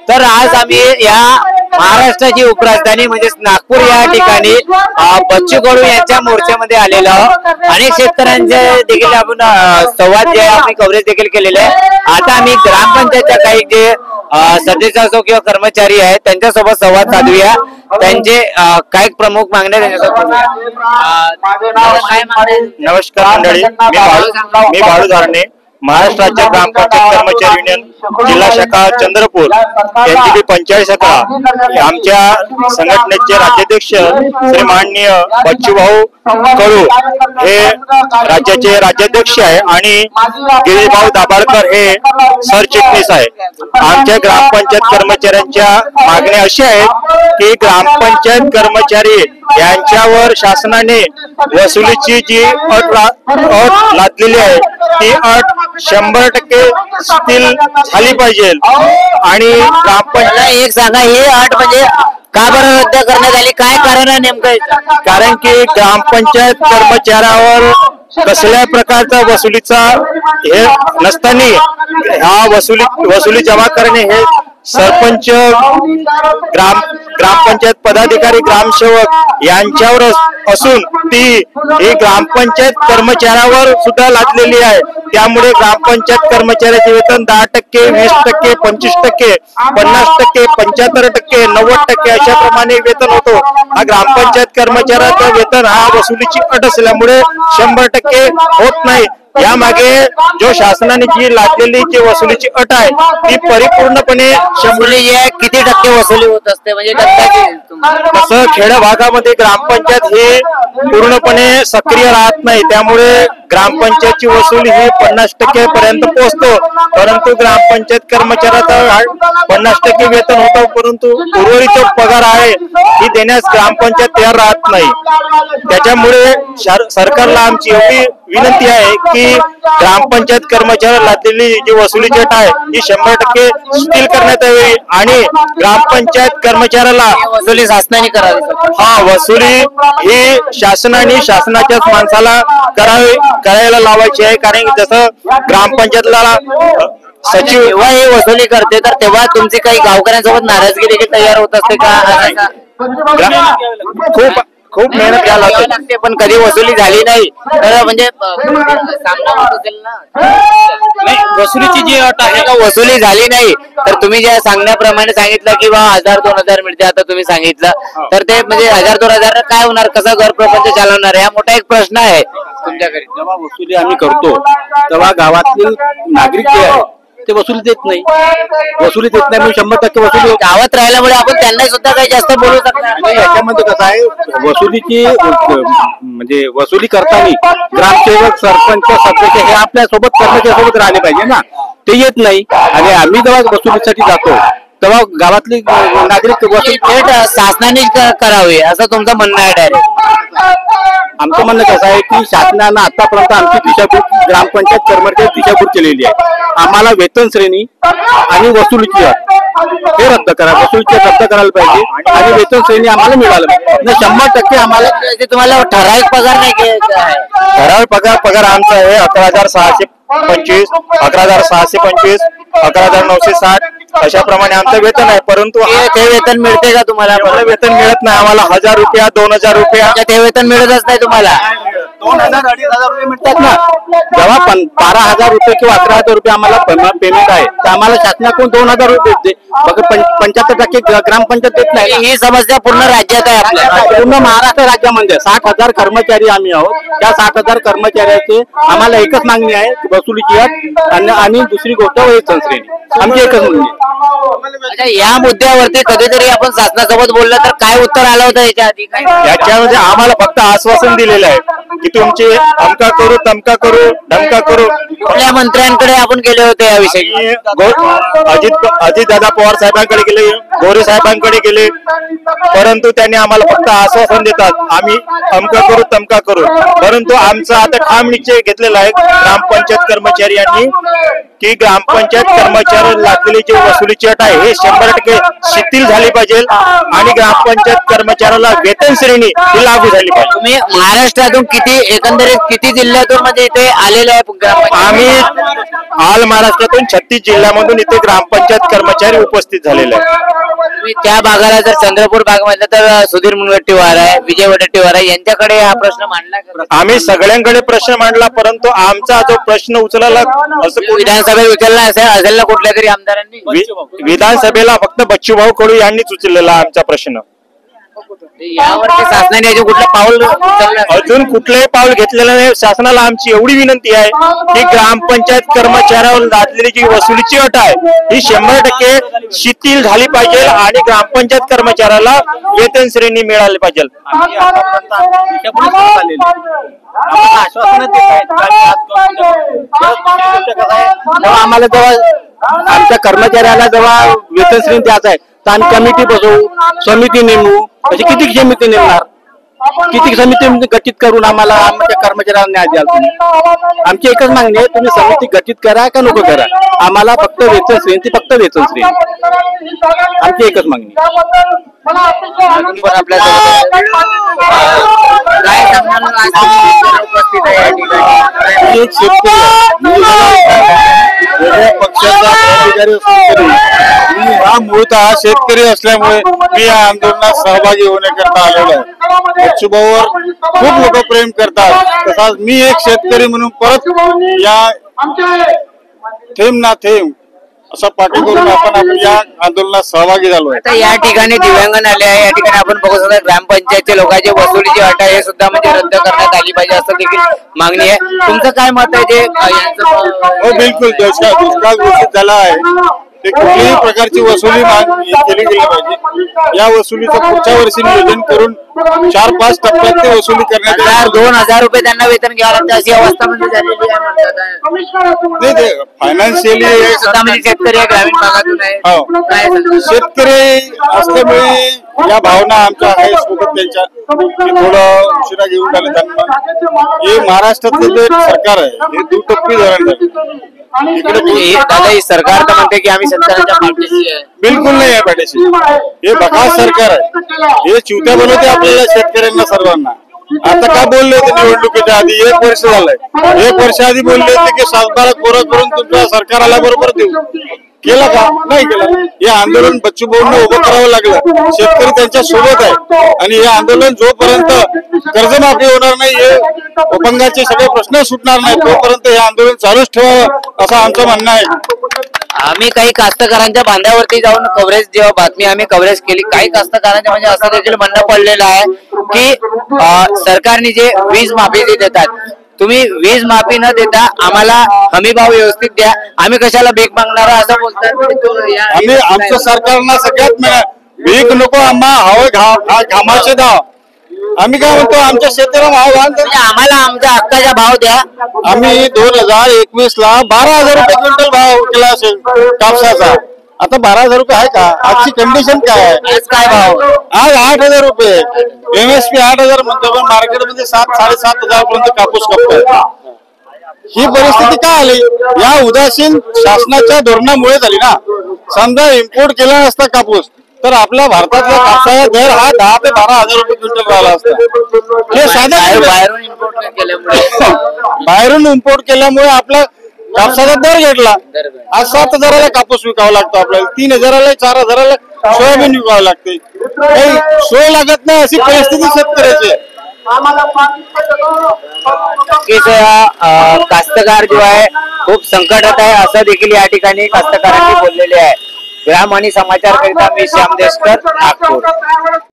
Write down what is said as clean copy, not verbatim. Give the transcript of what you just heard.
तर आज आम्ही या महाराष्ट्राची उपराजधानी म्हणजे नागपूर या ठिकाणी बच्चू कडू यांच्या मोर्चामध्ये आलेलो आहोत। अनेक शेतकऱ्यांचे देखील आपण संवाद जे आपण कव्हरेज देखील केलेले आहे। आता आम्ही ग्रामपंचायतच्या काही जे सदस्य असो किंवा कर्मचारी आहेत त्यांच्यासोबत संवाद साधूया। त्यांचे काही प्रमुख मागण्या त्यांच्यासोबत नमस्कार मंडळी, मी बाळू धारणे, महाराष्ट्र राज्य ग्रामपंचायत कर्मचारी युनियन जिल्हा शाखा चंद्रपूर यांची जी पंचायत शाखा आमच्या संघटनेचे राज्याध्यक्ष श्री माननीय बच्चूभाऊ कडू हे राज्याचे राज्याध्यक्ष आहे आणि गिरीशभाऊ दाभाडकर हे सरचिटणीस आहे। आमच्या ग्रामपंचायत कर्मचाऱ्यांच्या मागण्या अशा आहेत की ग्रामपंचायत कर्मचारी यांच्यावर शासनाने वसुलीची जी अट लादलेली आहे ती अट 100% शिथिल झाली पाहिजे। आणि ग्रामपंचायत एक सांगा, ही अट म्हणजे का बरं रद्द करण्यात आली, काय कारण आहे नेमकं? कारण की ग्रामपंचायत कर्मचाऱ्यावर कसल्याही प्रकारचा वसुलीचा हे नसताना हा वसुली जमा करणे हे सरपंच, ग्रामपंचायत पदाधिकारी, ग्रामसेवक यांच्यावर असून ती ग्रामपंचायत कर्मचाऱ्यावर सुद्धा लादलेली आहे। त्यामुळे ग्रामपंचायत कर्मचाऱ्याचे वेतन 10%, 20%, 25%, 50%, 75%, 90% अशा प्रमाणे वेतन होतो। हा ग्रामपंचायत कर्मचाऱ्याचं वेतन हा वसुलीची अट असल्यामुळे 100% होत नाही। यामागे जो शासनाने जी लादलेली जी वसुलीची अट आहे ती परिपूर्णपणे किती टक्के वसुली होत असते म्हणजे तसं खेड्या भागामध्ये ग्रामपंचायत हे पूर्णपणे सक्रिय राहत नाही, त्यामुळे ग्रामपंचायतची वसुली ही 50% पर्यंत पोहोचतो। परंतु ग्रामपंचायत कर्मचाऱ्याचा 50% वेतन होतं, परंतु उर्वरित जो पगार आहे ही देण्यास ग्रामपंचायत तयार राहत नाही। त्याच्यामुळे सरकारला आमची एवढी विनंती आहे की ग्रामपंचायत कर्मचाऱ्याला लादलेली जी वसुलीची अट आहे ही 100% शिथिल करण्यात यावी आणि ग्रामपंचायत कर्मचाऱ्याला वसुली शासनाने करावी। वसुली ही शासनाच्याच माणसाला करायला लावायची आहे। कारण जसं ग्रामपंचायतला सचिव जेव्हा हे वसुली करते तर तेव्हा तुमची काही गावकऱ्यांसोबत नाराजगी देखील तयार होत असते का? खूप मेहनत घ्यायला लागते, पण कधी वसुली झाली नाही तर म्हणजे वसुलीची जी अट आहे का वसुली झाली नाही तर तुम्ही ज्या सांगण्याप्रमाणे सांगितलं की 1000-2000 मिळते, आता तुम्ही सांगितलं तर ते म्हणजे 1000-2000 काय होणार, कसं घर प्रपंच चालवणार, हा मोठा एक प्रश्न आहे तुमच्याकडे। जेव्हा वसुली आम्ही करतो तेव्हा गावातील नागरिक जे आहे ते वसुली देत नाही म्हणून 100% वसुली गावात राहिल्यामुळे आपण त्यांना सुद्धा काही जास्त बोलू शकणार नाही। याच्यामध्ये कसं आहे, वसुलीची म्हणजे वसुली करताना ग्रामसेवक, सरपंच, सदस्य हे आपल्या सोबत कर्मचाऱ्यासोबत राहिले पाहिजे ना, ते येत नाही। आणि आम्ही जेव्हा वसुलीसाठी जातो तेव्हा गावातली नागरिक वसुली थेट शासनाने करावी असं तुमचं म्हणणं आहे डायरेक्ट? आमचं म्हणणं कसं आहे की शासनानं आतापर्यंत आमची दिशाभूल ग्रामपंचायत कर्मचारी दिशाभूल केलेली आहे। आम्हाला वेतन श्रेणी आणि वसुलीची अट हे रद्द करा, वसुलीची रद्द करायला पाहिजे आणि वेतन श्रेणी आम्हाला मिळालं पाहिजे। 100% आम्हाला तुम्हाला ठराविक पगार नाही, ठराविक पगार आमचा आहे 11,625, 11,625, 11,960 अशा प्रमाणे आमचं वेतन आहे। परंतु ते वेतन मिळते का तुम्हाला? वेतन मिळत नाही आम्हाला। 1000 रुपया, 2000 रुपया ते वेतन मिळतच नाही तुम्हाला। 2000-2500 रुपये मिळतात ना। जेव्हा 12,000 रुपये किंवा 11,000 रुपये आम्हाला पेमेंट आहे तर आम्हाला शासनाकडून 2,000 रुपये देते, फक्त 75% ग्रामपंचायत देत नाही। ही समस्या पूर्ण राज्यात आहे, आपल्या पूर्ण महाराष्ट्र राज्यामध्ये 60,000 कर्मचारी आम्ही आहोत। त्या 60,000 कर्मचाऱ्याचे आम्हाला एकच मागणी आहे, वसुलीची अट आणि दुसरी गोष्ट वेतन श्रेणी, आमची एकच मागणी आहे। या मुद्द्यावरती कधीतरी आपण शासनासोबत बोललं तर काय उत्तर आलं होतं याच्या आधी? याच्यामध्ये आम्हाला फक्त आश्वासन दिलेलं आहे की तुमचे अमका करू, तमका करू, धमका करू। कुठल्या मंत्र्यांकडे आपण गेले होते याविषयी? अजितदादा पवार साहेबांकडे गेले, गोरे साहेबांकडे गेले, परंतु त्यांनी आम्हाला फक्त आश्वासन देतात आम्ही अमका करू, तमका करू। परंतु आमचा आता ठाम निश्चय घेतलेला आहे ग्रामपंचायत कर्मचारी यांनी की ग्रामपंचायत कर्मचाऱ्याला लादलेली जी वसुलीची अट आहे हे 100% शिथिल झाली पाहिजे आणि ग्रामपंचायत कर्मचाऱ्याला वेतन श्रेणी ही लागू झाली पाहिजे. तुम्ही महाराष्ट्रातून एकंदरीत किती जिल्ह्यातून म्हणजे इथे आलेले आहे? आम्ही ऑल महाराष्ट्रातून 36 जिल्ह्यामधून इथे ग्रामपंचायत कर्मचारी उपस्थित झालेले आहेत. तुम्ही त्या भागाला जर चंद्रपूर भाग म्हटलं तर सुधीर मुनगंटीवार आहे, विजय वडेट्टीवार आहे, यांच्याकडे हा प्रश्न मांडला का? आम्ही सगळ्यांकडे प्रश्न मांडला, परंतु आमचा जो प्रश्न उचलला असं विधानसभेत उचलला असेल ना कुठल्या तरी आमदारांनी? विधानसभेला फक्त बच्चूभाऊ कडू यांनीच उचललेला आमचा प्रश्न. यावरती शासनाने याचे कुठलं पाऊल उचललं? अजून कुठलंही पाऊल घेतलेलं नाही. शासनाला आमची एवढी विनंती आहे की ग्रामपंचायत कर्मचाऱ्यावर लादलेली जी वसुलीची अट आहे ही 100% शिथिल झाली पाहिजे आणि ग्रामपंचायत कर्मचाऱ्याला वेतन श्रेणी मिळाली पाहिजे. आम्हाला जेव्हा आमच्या कर्मचाऱ्याला जेव्हा वेतन श्रेणी द्यायचं आहे तर आम्ही कमिटी बसवू, समिती नेमू. अशी किती समिती नेमणार? किती समिती गठीत करून आम्हाला आमच्या कर्मचाऱ्यांना न्याय द्याल तुम्ही? आमची एकच मागणी आहे, तुम्ही समिती गठीत करा का नको करा, आम्हाला फक्त वेतन श्रेणी, फक्त वेतन श्रेणी, आमची एकच मागणी. एक पक्षाचा अधिकारी हा मूळतः शेतकरी असल्यामुळे मी या आंदोलनात सहभागी होण्याकरता आलेलो आहे. बच्चूभाऊवर खूप लोक प्रेम करतात, तसाच मी एक शेतकरी म्हणून परत या थेंब ना थेंब असा पाठी करून आपण या आंदोलनात सहभागी झालो. आता या ठिकाणी दिव्यांगन आले आहे, या ठिकाणी आपण बघू शकतो ग्रामपंचायतच्या लोकांची वसुलीची अट आहे हे सुद्धा म्हणजे रद्द करण्यात आली पाहिजे असं देखील मागणी आहे. तुमचं काय मत आहे? जे हो बिलकुल, दुष्काळ घोषित झाला आहे ते कुठल्याही प्रकारची वसुली केली गेली पाहिजे. या वसुलीचं पुढच्या वर्षी नियोजन करून 4-5 टप्प्यात ते वसुली करण्यात येईल. 2,000 रुपये त्यांना वेतन घ्यावं लागतं अशी अवस्था म्हणजे झालेली आहे. नाही, शेतकरी ग्रामीण भागातून आहे, शेतकरी असल्यामुळे या भावना आमच्या आहे सोबत त्यांच्या थोडं उशिरा घेऊन आले. त्यांना हे महाराष्ट्रातलं जे सरकार आहे हे दुटप्पी धोरण आहे. दादा सरकार तर म्हणते की आम्ही शेतकऱ्यांच्या पाठीशी आहे. बिलकुल नाही आहे पाठीशी. हे बघा सरकार आहे, हे चिवत्या बनवते आपल्याला शेतकऱ्यांना सर्वांना. आता काय बोलले होते निवडणुकीच्या आधी? 1 वर्ष झालंय, 1 वर्ष आधी बोलले होते की सातबारा कोरं करून तुमच्या सरकारला बरोबर देऊ. केलं का? नाही केलं. हे आंदोलन बच्चूभाऊंना उभं करावं लागलं. शेतकरी त्यांच्या सोबत आहे आणि हे आंदोलन जोपर्यंत कर्जमाफी होणार नाही, हे अपंगाचे सगळे प्रश्न सुटणार नाही, तोपर्यंत हे आंदोलन चालूच ठेवावं असं आमचं म्हणणं आहे. आम्ही काही कास्तकारांच्या बांधावरती जाऊन कव्हरेज, जेव्हा बातमी आम्ही कव्हरेज केली, काही कास्तकारांच्या म्हणजे असं देखील म्हणणं पडलेलं आहे की सरकारने जे वीज माफी देतात, तुम्ही वीज माफी न देता आम्हाला हमी भाव व्यवस्थित द्या, आम्ही कशाला भीक मागणार असं बोलतात. आम्ही आमच्या सरकारला सगळ्यात भीक नको, आम्हा घामाचे धाव. आम्ही काय म्हणतो, आमच्या शेतीला भाव आम्हाला आमच्या हक्काचा भाव द्या. आम्ही 2021 ला 12,000 रुपये क्विंटल भाव केला असेल कापसाचा. आता 12,000 रुपये आहे का? आजची कंडिशन काय आहे? काय भाव? आज 8,000 रुपये. MSP 8,000 म्हणतो, पण मार्केटमध्ये 7-7,500 पर्यंत कापूस खपतोय. ही परिस्थिती का आली? या उदासीन शासनाच्या धोरणामुळे झाली ना. समजा इम्पोर्ट केला नसता कापूस तर आपल्या भारतातला कापसाचा दर हा 10,000 ते 12,000 रुपये क्विंटल राहिला असता. हे साधं बाहेरून इम्पोर्ट केल्यामुळे आपला कापसाचा दर घेतला. आज 7,000ला कापूस विकावा लागतो आपल्याला, 3,000ला 4,000ला सोयाबीन विकावं लागते. काही सोय लागत नाही अशी परिस्थिती शेतकऱ्याची. कास्तकार जो आहे खूप संकटात आहे असं देखील या ठिकाणी कास्तकारांनी बोललेले आहे. ग्राम आणि समाचार करिता मी श्याम देशकर, नागपूर.